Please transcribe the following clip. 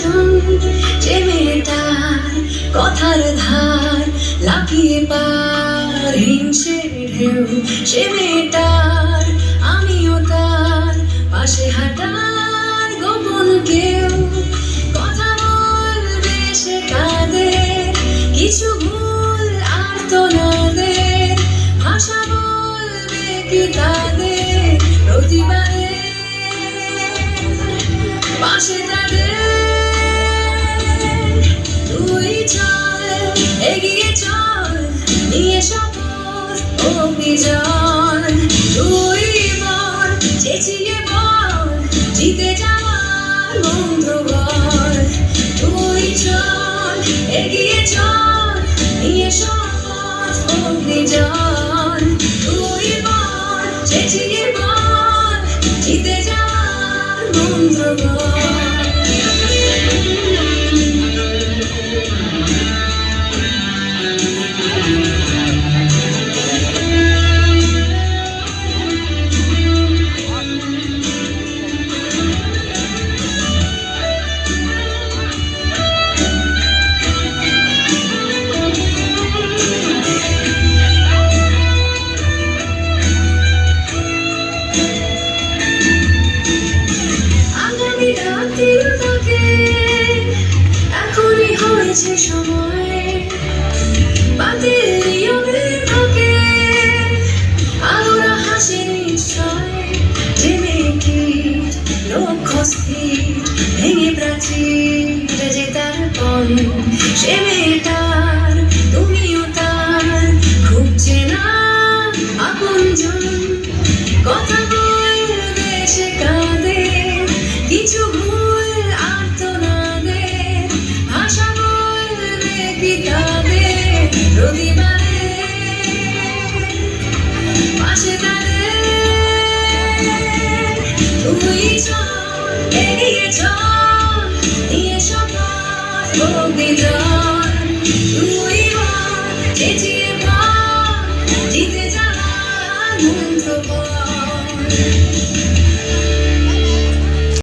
জন যে মেয়েটার কথার ধার লাফিয়ে পার হিংসে ঢেউ, সে মেয়েটার আমিও তার পাশে হাঁটার গোপন কেউ। কথা বলবে সে কাঁদের কিছু ভুল আর তো নাদের, ভাষা বলবে কি তাদের প্রতিবাদে পাশে তাদের। তুই চল এগিয়ে চল নিয়ে শপথ অভিযান, তুই বল চেঁচিয়ে বল জিতে যাওয়ার মন্ত্র বল। তুই চল এগিয়ে চল নিয়ে শপথ অভিযান, তুই বল চেঁচিয়ে বল জিতে যাওয়ার মন্ত্র বল। এখনই হয়েছে সময় বাতিল নিয়মের ফাঁকে আলোরা হাসে নিশ্চয়, যে মেয়েটির লক্ষ্য স্থির ভেঙে প্রাচীর যে তার পণ, সে মেয়েটার তুমিও তার খুব চেনা আপনজন। কথা বলবে সে কাঁদের কিছু ভুল আর তো নাদের, ভাষা বলবে কি তাদের প্রতিবাদে পাশে তাদের। তুই চল এগিয়ে চল নিয়ে শপথ অভিযান, তুই বল